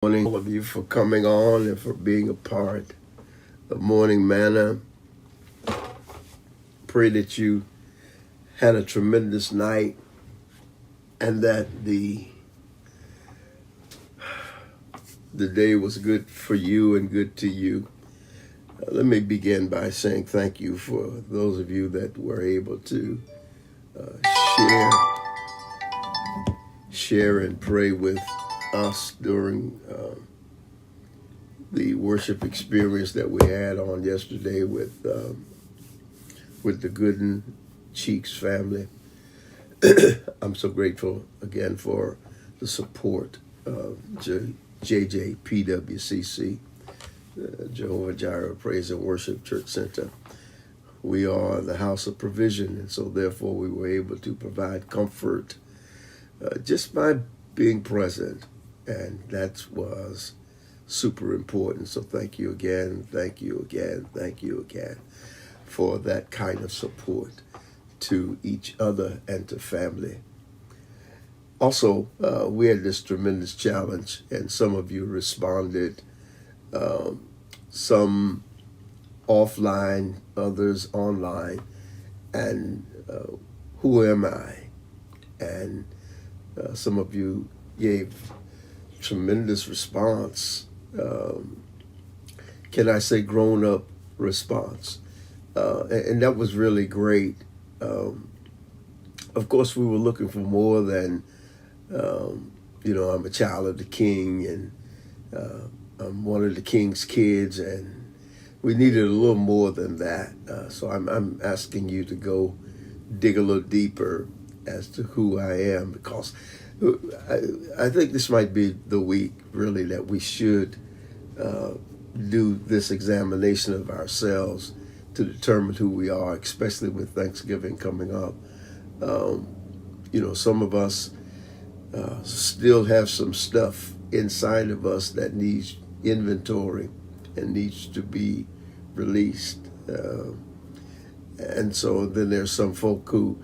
Morning, all of you, for coming on and for being a part of Morning Manna. Pray that you had a tremendous night and that the day was good for you and good to you. Let me begin by saying thank you for those of you that were able to share and pray with us during the worship experience that we had on yesterday with the Gooden Cheeks family. I'm so grateful again for the support of JJPWCC, Jehovah-Jireh Praise and Worship Church Center. We are the house of provision, and so therefore we were able to provide comfort just by being present. And that was super important. So thank you again for that kind of support to each other and to family. Also, we had this tremendous challenge, and some of you responded, some offline, others online. And who am I? And some of you gave tremendous response. Can I say grown-up response? And that was really great. Of course, we were looking for more than, I'm a child of the king, and I'm one of the king's kids, and we needed a little more than that. So I'm asking you to go dig a little deeper as to who I am, because I think this might be the week, really, that we should do this examination of ourselves to determine who we are, especially with Thanksgiving coming up. Some of us still have some stuff inside of us that needs inventory and needs to be released. And so then there's some folk who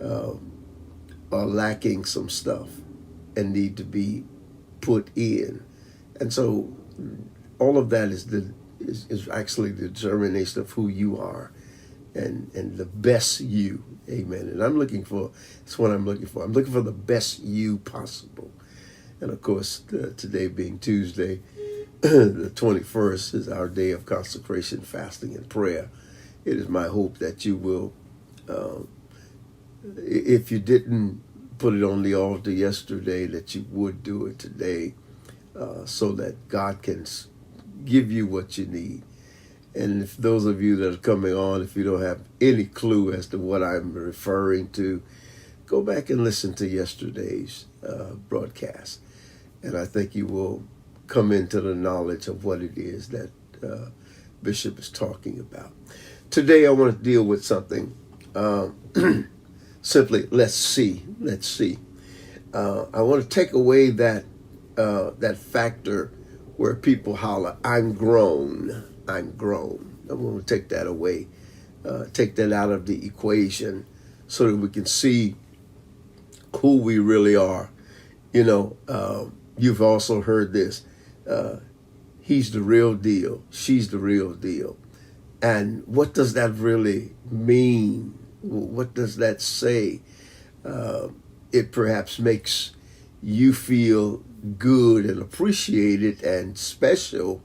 are lacking some stuff and need to be put in. And so all of that is actually the determination of who you are and the best you. Amen. And that's what I'm looking for. I'm looking for the best you possible. And of course, today being Tuesday, the 21st is our day of consecration, fasting, and prayer. It is my hope that you will, if you didn't put it on the altar yesterday, that you would do it today, so that God can give you what you need. And if those of you that are coming on, if you don't have any clue as to what I'm referring to, go back and listen to yesterday's broadcast. And I think you will come into the knowledge of what it is that Bishop is talking about. Today I want to deal with something simply, let's see. I want to take away that factor where people holler, I'm grown. I'm going to take that away, take that out of the equation so that we can see who we really are. You've also heard this. He's the real deal. She's the real deal. And what does that really mean? What does that say? It perhaps makes you feel good and appreciated and special,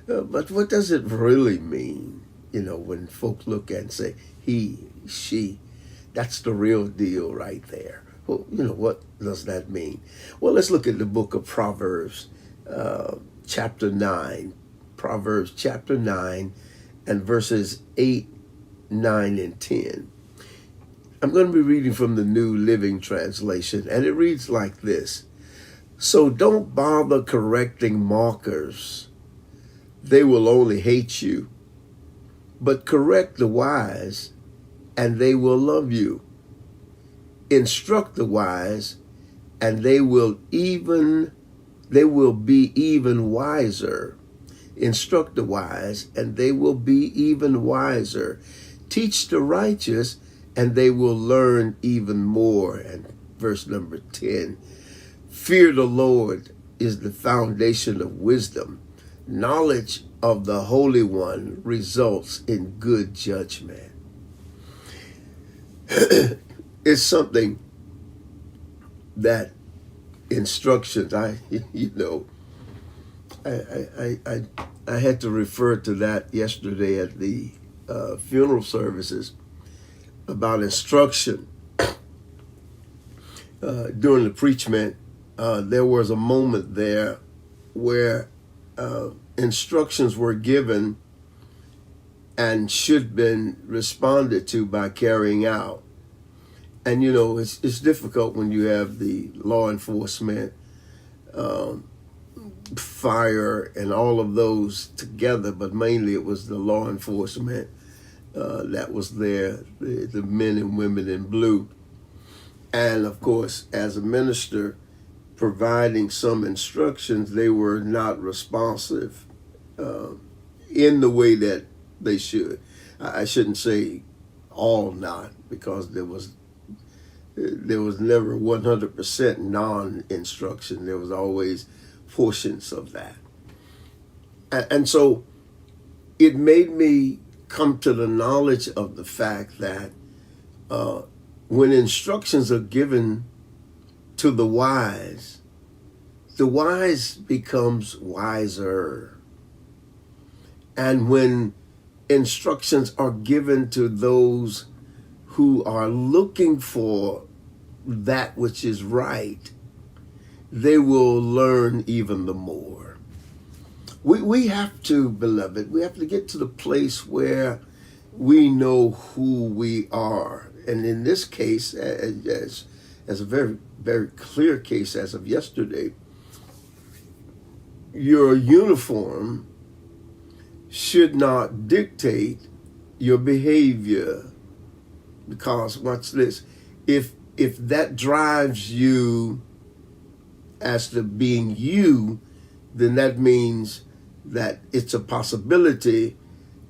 but what does it really mean? When folks look and say, he, she, that's the real deal right there. Well, what does that mean? Well, let's look at the book of Proverbs, chapter 9. Proverbs chapter 9 and verses 8, 9, and 10. I'm going to be reading from the New Living Translation, and it reads like this. So don't bother correcting mockers. They will only hate you. But correct the wise, and they will love you. Instruct the wise, and they will be even wiser. Instruct the wise, and they will be even wiser. Teach the righteous, and they will learn even more. And verse number 10, fear the Lord is the foundation of wisdom. Knowledge of the Holy One results in good judgment. It's something that instructions, I had to refer to that yesterday at the funeral services about instruction. During the preachment, there was a moment there where instructions were given and should have been responded to by carrying out. And it's difficult when you have the law enforcement, fire, and all of those together, but mainly it was the law enforcement that was there, the men and women in blue. And of course, as a minister providing some instructions, they were not responsive in the way that they should. I shouldn't say all not, because there was never 100% non-instruction. There was always portions of that. And so it made me come to the knowledge of the fact that when instructions are given to the wise becomes wiser. And when instructions are given to those who are looking for that which is right, they will learn even the more. We have to, beloved, we have to get to the place where we know who we are. And in this case, as a very, very clear case as of yesterday, your uniform should not dictate your behavior. Because, watch this, if that drives you as to being you, then that means that it's a possibility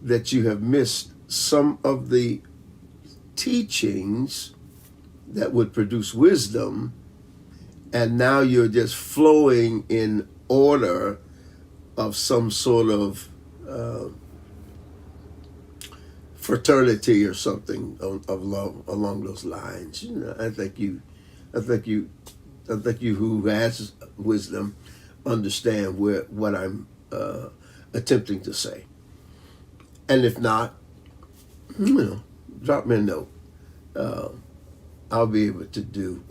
that you have missed some of the teachings that would produce wisdom, and now you're just flowing in order of some sort of fraternity or something along those lines. I think you who has wisdom understand what I'm attempting to say. And if not, drop me a note. I'll be able to do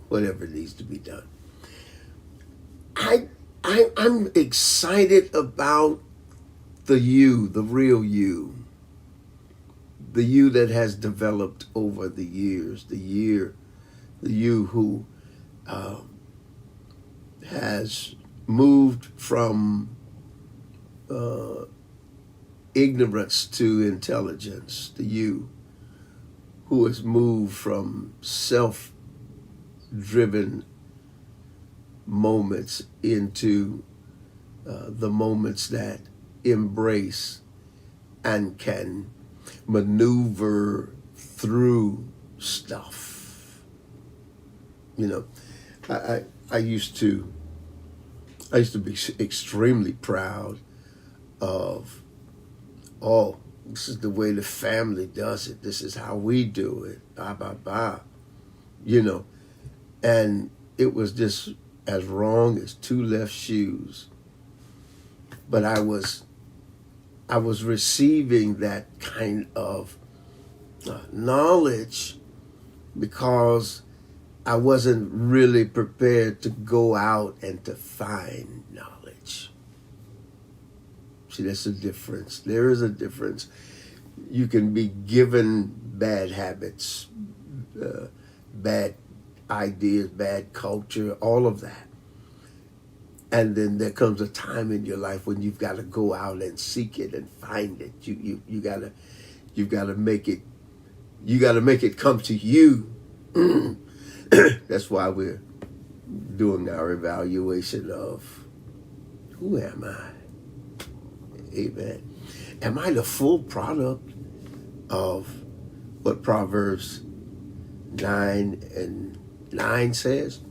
whatever needs to be done. I'm excited about the real you. The you that has developed over the years, the you who has moved from ignorance to intelligence, the you who has moved from self-driven moments into the moments that embrace and can maneuver through stuff. I used to be extremely proud of, this is the way the family does it. This is how we do it. And it was just as wrong as two left shoes. But I was receiving that kind of knowledge because I wasn't really prepared to go out and to find knowledge. See, that's a difference. There is a difference. You can be given bad habits, bad ideas, bad culture, all of that. And then there comes a time in your life when you've got to go out and seek it and find it. You gotta make it. You gotta make it come to you. That's why we're doing our evaluation of who am I? Amen. Am I the full product of what Proverbs 9:9 says?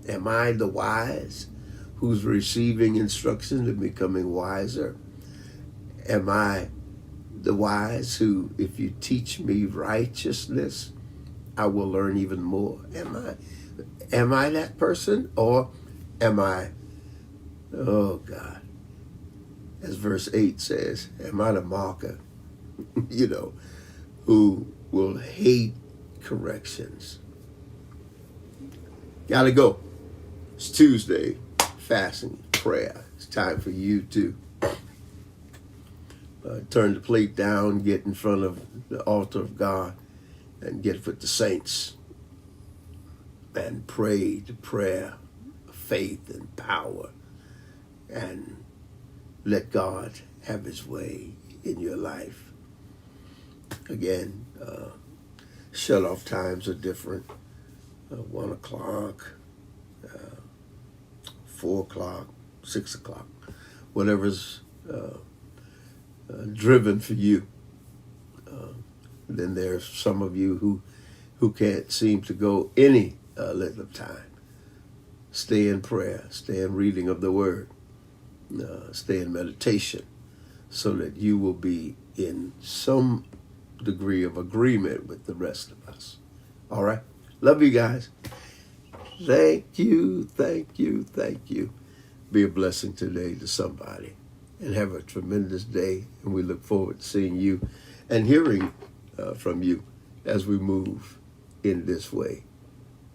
Am I the wise who's receiving instruction and becoming wiser? Am I the wise who, if you teach me righteousness, I will learn even more? Am I that person? Or am I, oh God, as verse 8 says, am I the mocker, who will hate corrections? Gotta go. It's Tuesday, fasting, prayer. It's time for you to turn the plate down, get in front of the altar of God, and get with the saints and pray the prayer of faith and power, and let God have his way in your life. Again, shut-off times are different. 1 o'clock, 4 o'clock, 6 o'clock, whatever's driven for you. Then there's some of you who can't seem to go any length of time. Stay in prayer, stay in reading of the word, stay in meditation, so that you will be in some degree of agreement with the rest of us. All right? Love you guys. Thank you, thank you, thank you. Be a blessing today to somebody. And have a tremendous day. And we look forward to seeing you and hearing from you as we move in this way.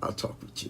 I'll talk with you.